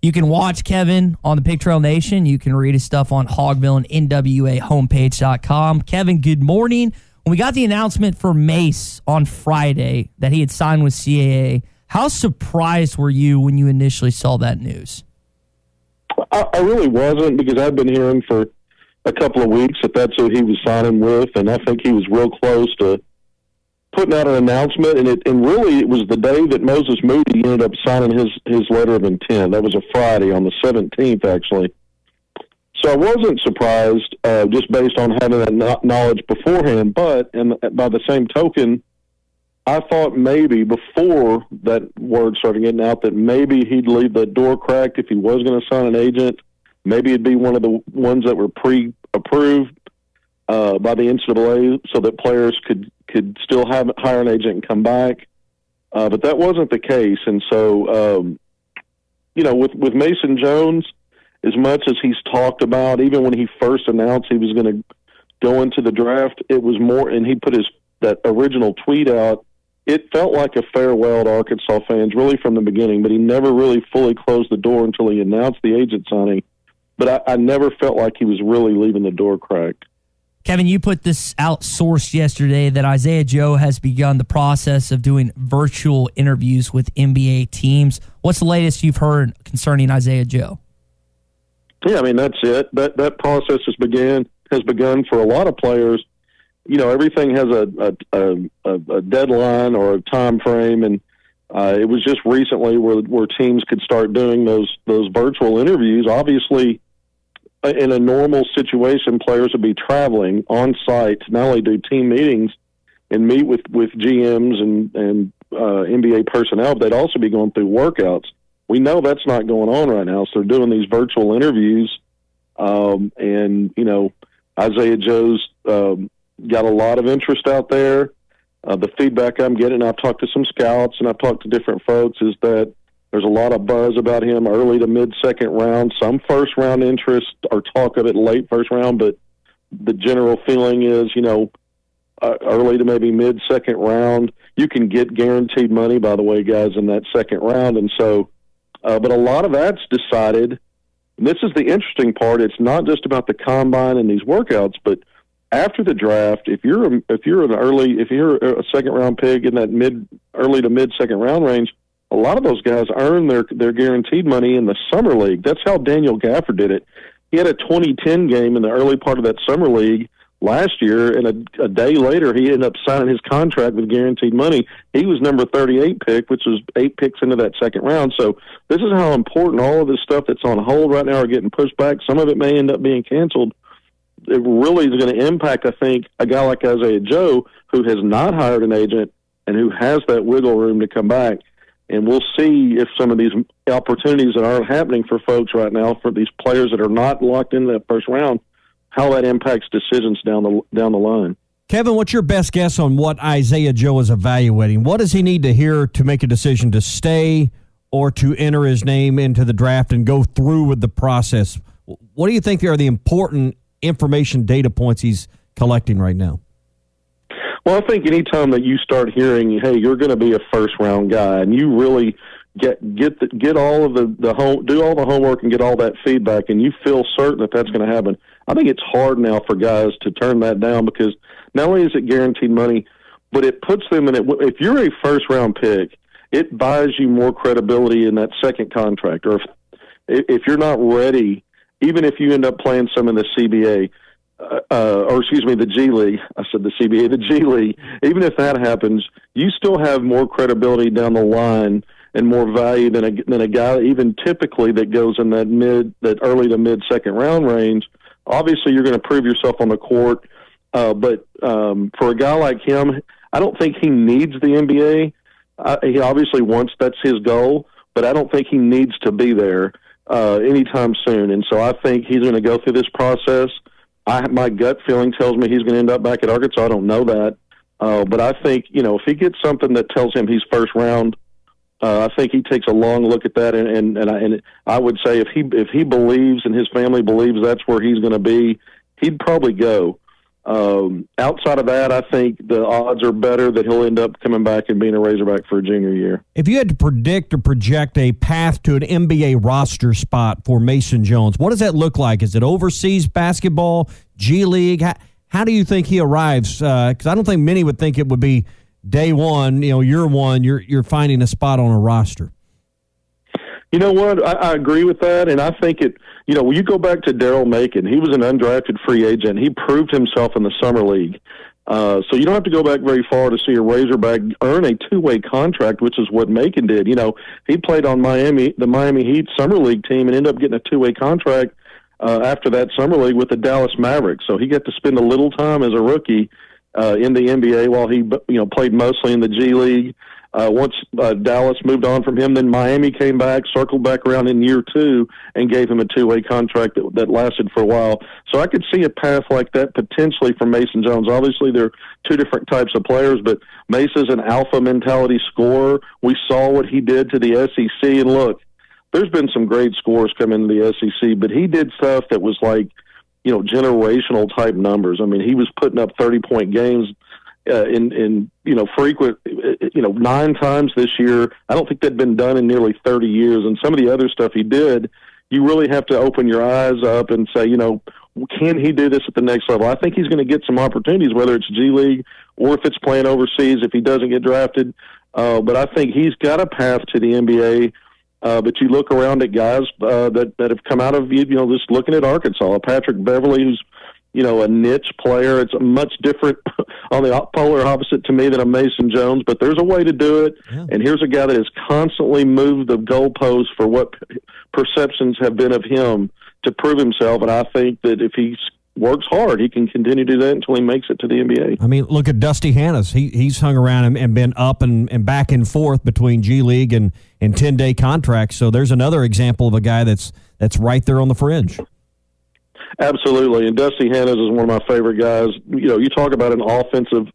You can watch Kevin on the Pig Trail Nation. You can read his stuff on Hogville and NWAHomepage.com. Kevin, good morning. When we got the announcement for Mace on Friday that he had signed with CAA, how surprised were you when you initially saw that news? I really wasn't, because I've been hearing for a couple of weeks that that's who he was signing with, and I think he was real close to putting out an announcement, and really it was the day that Moses Moody ended up signing his letter of intent. That was a Friday on the 17th, actually. So I wasn't surprised just based on having that knowledge beforehand, but by the same token, I thought maybe before that word started getting out that maybe he'd leave the door cracked if he was going to sign an agent. Maybe it'd be one of the ones that were pre-approved by the NCAA so that players could still hire an agent and come back. But that wasn't the case. And so, with Mason Jones, as much as he's talked about, even when he first announced he was going to go into the draft, it was more, and he put that original tweet out, it felt like a farewell to Arkansas fans really from the beginning, but he never really fully closed the door until he announced the agent signing. But I never felt like he was really leaving the door cracked. Kevin, you put this outsourced yesterday that Isaiah Joe has begun the process of doing virtual interviews with NBA teams. What's the latest you've heard concerning Isaiah Joe? Yeah, I mean, that's it. That process has begun for a lot of players. Everything has a deadline or a time frame, and it was just recently where teams could start doing those virtual interviews. Obviously, in a normal situation, players would be traveling on site to not only do team meetings and meet with GMs and NBA personnel, but they'd also be going through workouts. We know that's not going on right now, so they're doing these virtual interviews. Isaiah Joe's got a lot of interest out there. The feedback I'm getting, I've talked to some scouts and I've talked to different folks, is that there's a lot of buzz about him early to mid-second round, some first-round interest or talk of it late first round, but the general feeling is, early to maybe mid-second round. You can get guaranteed money, by the way, guys, in that second round. And so, but a lot of that's decided. And this is the interesting part. It's not just about the combine and these workouts, but after the draft, if you're a second-round pick in that early to mid-second round range, a lot of those guys earn their guaranteed money in the summer league. That's how Daniel Gafford did it. He had a 2010 game in the early part of that summer league last year, and a day later he ended up signing his contract with guaranteed money. He was number 38 pick, which was 8 picks into that second round. So this is how important all of this stuff that's on hold right now are getting pushed back. Some of it may end up being canceled. It really is going to impact, I think, a guy like Isaiah Joe, who has not hired an agent and who has that wiggle room to come back. And we'll see if some of these opportunities that aren't happening for folks right now, for these players that are not locked into that first round, how that impacts decisions down the line. Kevin, what's your best guess on what Isaiah Joe is evaluating? What does he need to hear to make a decision to stay or to enter his name into the draft and go through with the process? What do you think are the important information data points he's collecting right now? Well, I think anytime that you start hearing, hey, you're going to be a first-round guy, and you really get all of do all the homework and get all that feedback, and you feel certain that that's going to happen, I think it's hard now for guys to turn that down, because not only is it guaranteed money, but it puts them in it. If you're a first-round pick, it buys you more credibility in that second contract. Or if you're not ready, even if you end up playing some in the CBA, the G League. I said the CBA, the G League. Even if that happens, you still have more credibility down the line and more value than a guy even typically that goes in that early to mid second round range. Obviously, you're going to prove yourself on the court, but for a guy like him, I don't think he needs the NBA. He obviously wants, that's his goal, but I don't think he needs to be there anytime soon. And so I think he's going to go through this process. My gut feeling tells me he's going to end up back at Arkansas. I don't know that. But I think, if he gets something that tells him he's first round, I think he takes a long look at that. And I would say if he believes and his family believes that's where he's going to be, he'd probably go. Outside of that, I think the odds are better that he'll end up coming back and being a Razorback for a junior year. If you had to predict or project a path to an NBA roster spot for Mason Jones, what does that look like? Is it overseas basketball, G League? How do you think he arrives? Because I don't think many would think it would be day one, year one, you're finding a spot on a roster. You know what? I agree with that, and I think when you go back to Darryl Macon, he was an undrafted free agent. He proved himself in the summer league. So you don't have to go back very far to see a Razorback earn a two-way contract, which is what Macon did. He played on the Miami Heat summer league team and ended up getting a two-way contract after that summer league with the Dallas Mavericks. So he got to spend a little time as a rookie in the NBA while he played mostly in the G League. Once Dallas moved on from him, then Miami came back, circled back around in year two, and gave him a two-way contract that lasted for a while. So I could see a path like that potentially for Mason Jones. Obviously, they're two different types of players, but Mace is an alpha mentality scorer. We saw what he did to the SEC, and look, there's been some great scores come into the SEC, but he did stuff that was like, generational type numbers. I mean, he was putting up 30-point games in frequent 9 times this year. I don't think that'd been done in nearly 30 years. And some of the other stuff he did, you really have to open your eyes up and say, can he do this at the next level? I think he's going to get some opportunities, whether it's G League or if it's playing overseas if he doesn't get drafted. But I think he's got a path to the NBA. But you look around at guys that have come out of, just looking at Arkansas, Patrick Beverly, who's a niche player. It's much different on the polar opposite to me than a Mason Jones, but there's a way to do it. Yeah. And here's a guy that has constantly moved the goalposts for what perceptions have been of him to prove himself. And I think that if he works hard, he can continue to do that until he makes it to the NBA. I mean, look at Dusty Hannes. He's hung around and been up and back and forth between G League and 10-day contracts. So there's another example of a guy that's right there on the fringe. Absolutely, and Dusty Hannes is one of my favorite guys. You talk about an offensive.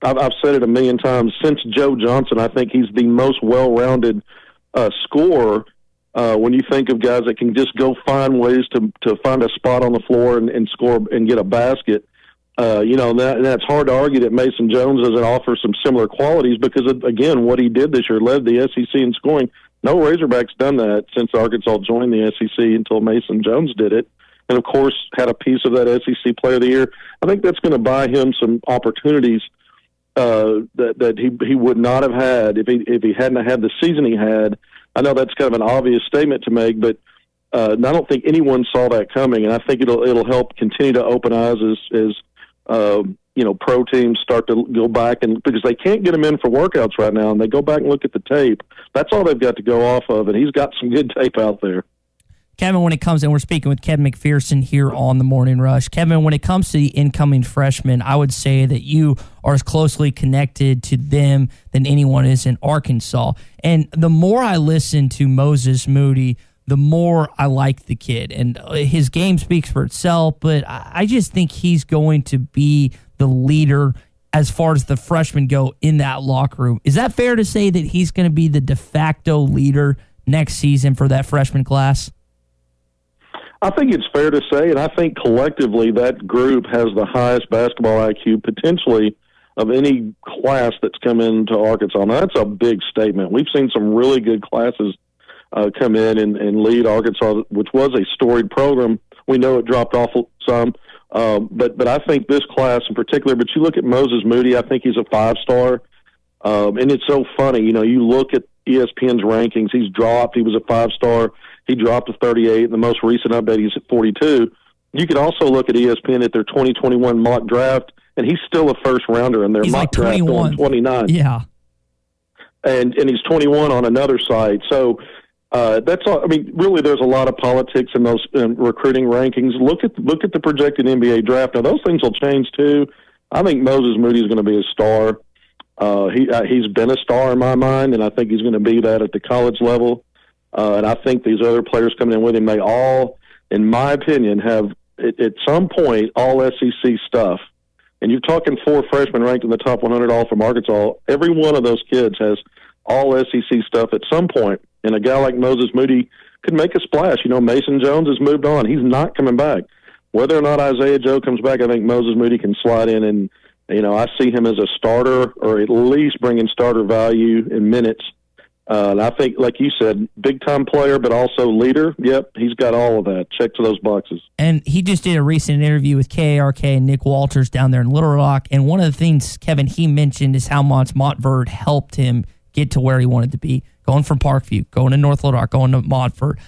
I've said it a million times. Since Joe Johnson, I think he's the most well-rounded scorer. When you think of guys that can just go find ways to find a spot on the floor and score and get a basket, that's hard to argue that Mason Jones doesn't offer some similar qualities because, again, what he did this year led the SEC in scoring. No Razorback's done that since Arkansas joined the SEC until Mason Jones did it. And, of course, had a piece of that SEC Player of the Year. I think that's going to buy him some opportunities that he would not have had if he hadn't had the season he had. I know that's kind of an obvious statement to make, but I don't think anyone saw that coming. And I think it'll help continue to open eyes as pro teams start to go back because they can't get him in for workouts right now, and they go back and look at the tape. That's all they've got to go off of, and he's got some good tape out there. Kevin, when it comes, and we're speaking with Kevin McPherson here on the Morning Rush. Kevin, when it comes to the incoming freshmen, I would say that you are as closely connected to them than anyone is in Arkansas. And the more I listen to Moses Moody, the more I like the kid. And his game speaks for itself, but I just think he's going to be the leader as far as the freshmen go in that locker room. Is that fair to say that he's going to be the de facto leader next season for that freshman class? I think it's fair to say, and I think collectively that group has the highest basketball IQ potentially of any class that's come into Arkansas. Now, that's a big statement. We've seen some really good classes come in and lead Arkansas, which was a storied program. We know it dropped off some, but I think this class in particular, but you look at Moses Moody, I think he's a 5-star, and it's so funny. You look at ESPN's rankings, he's dropped. He was a 5-star. He dropped to 38. In the most recent update, he's at 42. You could also look at ESPN at their 2021 mock draft, and he's still a first-rounder in their mock draft on 29. Yeah. And he's 21 on another site. So that's all. I mean, really, there's a lot of politics in those recruiting rankings. Look at the projected NBA draft. Now, those things will change, too. I think Moses Moody is going to be a star. He's been a star in my mind, and I think he's going to be that at the college level. And I think these other players coming in with him, they all, in my opinion, have at some point all SEC stuff. And you're talking 4 freshmen ranked in the top 100 all from Arkansas. Every one of those kids has all SEC stuff at some point. And a guy like Moses Moody could make a splash. Mason Jones has moved on. He's not coming back. whether or not Isaiah Joe comes back, I think Moses Moody can slide in, and I see him as a starter, or at least bringing starter value in minutes. And I think, like you said, big-time player, but also leader. Yep, he's got all of that. Check to those boxes. And he just did a recent interview with KARK and Nick Walters down there in Little Rock. And one of the things, Kevin, he mentioned is how much Montverde helped him get to where he wanted to be, going from Parkview, going to North Little Rock, going to Montverde.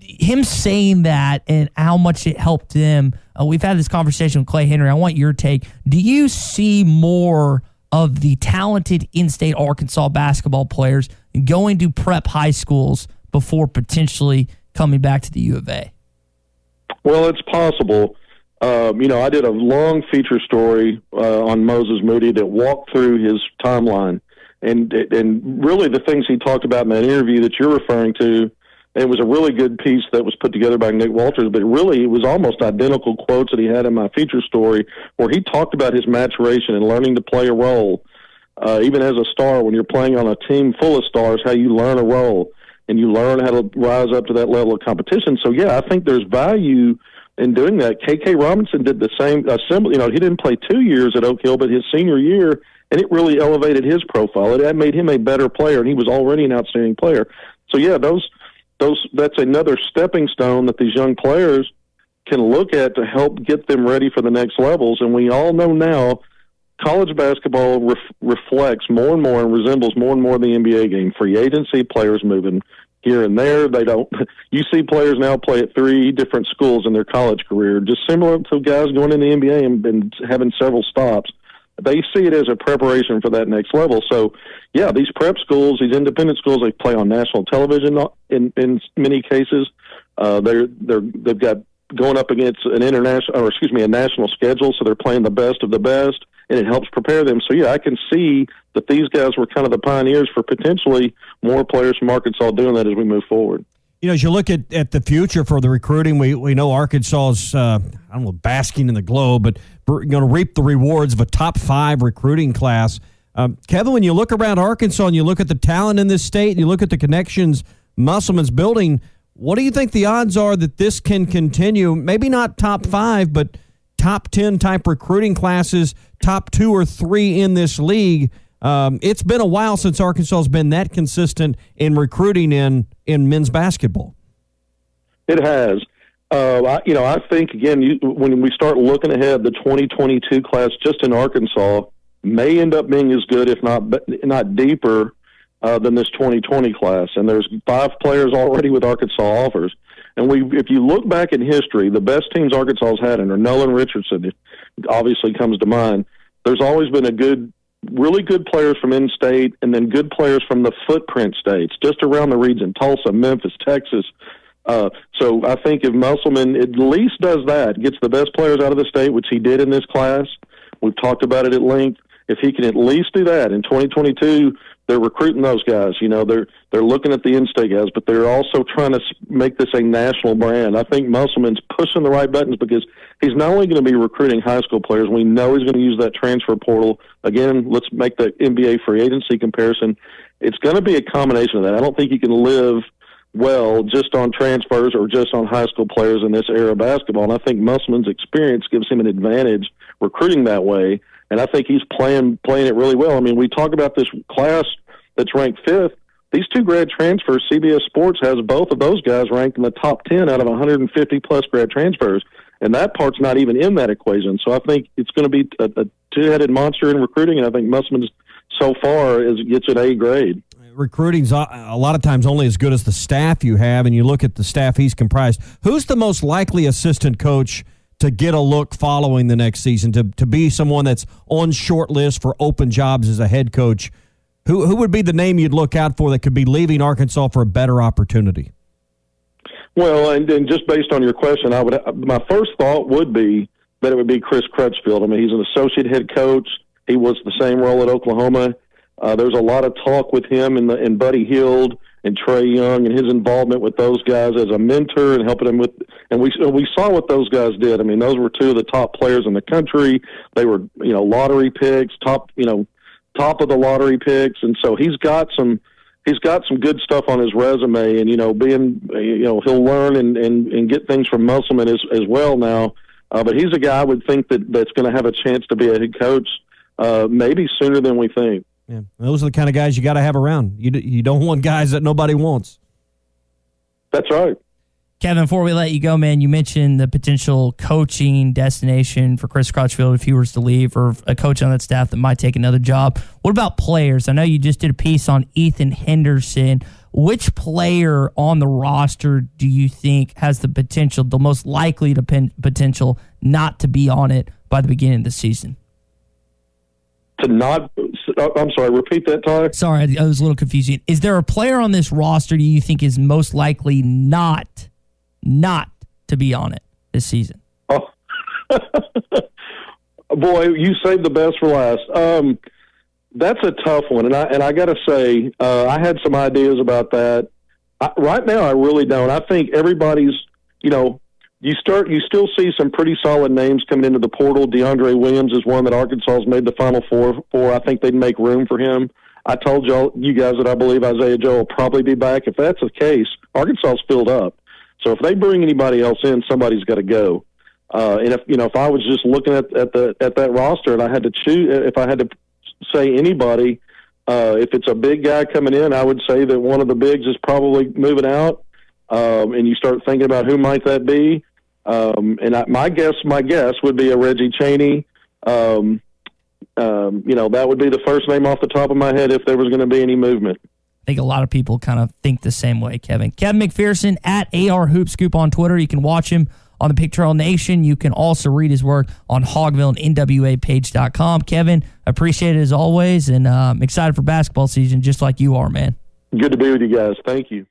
Him saying that and how much it helped them. We've had this conversation with Clay Henry. I want your take. Do you see more of the talented in-state Arkansas basketball players going to prep high schools before potentially coming back to the U of A? Well, it's possible. I did a long feature story on Moses Moody that walked through his timeline. And really the things he talked about in that interview that you're referring to, it was a really good piece that was put together by Nick Walters, but really it was almost identical quotes that he had in my feature story where he talked about his maturation and learning to play a role. Even as a star, when you're playing on a team full of stars, how you learn a role and you learn how to rise up to that level of competition. So, yeah, I think there's value in doing that. K.K. Robinson did the same. He didn't play 2 years at Oak Hill, but his senior year, and it really elevated his profile. It made him a better player, and he was already an outstanding player. So, yeah, that's another stepping stone that these young players can look at to help get them ready for the next levels. And we all know now college basketball reflects more and more and resembles more and more the NBA game. Free agency, players moving here and there. You see players now play at 3 different schools in their college career, just similar to guys going in the NBA and having several stops. They see it as a preparation for that next level. So, yeah, these prep schools, these independent schools, they play on national television in many cases. They've got going up against a national schedule, so they're playing the best of the best, and it helps prepare them. So, yeah, I can see that these guys were kind of the pioneers for potentially more players from Arkansas doing that as we move forward. As you look at the future for the recruiting, we know Arkansas is, basking in the glow, but going to reap the rewards of a top 5 recruiting class. Kevin, when you look around Arkansas and you look at the talent in this state and you look at the connections Musselman's building, what do you think the odds are that this can continue? Maybe not top 5, but top 10 type recruiting classes, top 2 or 3 in this league. It's been a while since Arkansas has been that consistent in recruiting in men's basketball. It has. I think, again, when we start looking ahead, the 2022 class just in Arkansas may end up being as good, if not deeper, than this 2020 class. And there's 5 players already with Arkansas offers. And if you look back in history, the best teams Arkansas has had, and Nolan Richardson obviously comes to mind, there's always been really good players from in-state and then good players from the footprint states, just around the region, Tulsa, Memphis, Texas. So I think if Musselman at least does that, gets the best players out of the state, which he did in this class, we've talked about it at length, if he can at least do that in 2022, they're recruiting those guys. They're looking at the in-state guys, but they're also trying to make this a national brand. I think Musselman's pushing the right buttons because he's not only going to be recruiting high school players, we know he's going to use that transfer portal. Again, let's make the NBA free agency comparison. It's going to be a combination of that. I don't think you can live well just on transfers or just on high school players in this era of basketball. And I think Musselman's experience gives him an advantage recruiting that way. And I think he's playing it really well. I mean, we talk about this class that's ranked 5th. These 2 grad transfers, CBS Sports has both of those guys ranked in the top 10 out of 150-plus grad transfers. And that part's not even in that equation. So I think it's going to be a 2-headed monster in recruiting, and I think Musselman's so far gets an A grade. Recruiting's a lot of times only as good as the staff you have, and you look at the staff he's comprised. Who's the most likely assistant coach to get a look following the next season, to be someone that's on short list for open jobs as a head coach? Who would be the name you'd look out for that could be leaving Arkansas for a better opportunity? Well, and just based on your question, my first thought would be that it would be Chris Crutchfield. I mean, he's an associate head coach. He was the same role at Oklahoma. There's a lot of talk with him and Buddy Hield and Trey Young and his involvement with those guys as a mentor and helping them with. And we saw what those guys did. I mean, those were 2 of the top players in the country. They were lottery picks, top of the lottery picks, and so he's got some he's got some good stuff on his resume, and he'll learn and get things from Musselman as well now. But he's a guy I would think that's going to have a chance to be a head coach maybe sooner than we think. Yeah, those are the kind of guys you got to have around. You don't want guys that nobody wants. That's right. Kevin, before we let you go, man, you mentioned the potential coaching destination for Chris Crutchfield if he was to leave, or a coach on that staff that might take another job. What about players? I know you just did a piece on Ethan Henderson. Which player on the roster do you think has the potential, the most likely potential not to be on it by the beginning of the season? I'm sorry, repeat that, Tyler. Sorry, I was a little confusing. Is there a player on this roster do you think is most likely not to be on it this season? Oh. Boy, you saved the best for last. That's a tough one, and I got to say, I had some ideas about that. Right now, I really don't. I think everybody's, you still see some pretty solid names coming into the portal. DeAndre Williams is one that Arkansas's made the Final Four for. I think they'd make room for him. I told you guys that I believe Isaiah Joe will probably be back. If that's the case, Arkansas's filled up. So if they bring anybody else in, somebody's got to go. And if I was just looking at that roster and I had to choose, if I had to say anybody, if it's a big guy coming in, I would say that one of the bigs is probably moving out. And you start thinking about who might that be. My guess would be a Reggie Chaney. That would be the first name off the top of my head if there was going to be any movement. I think a lot of people kind of think the same way, Kevin. Kevin McPherson at AR Hoop Scoop on Twitter. You can watch him on the Pig Trail Nation. You can also read his work on Hogville and NWApage.com. Kevin, appreciate it as always, and I'm excited for basketball season just like you are, man. Good to be with you guys. Thank you.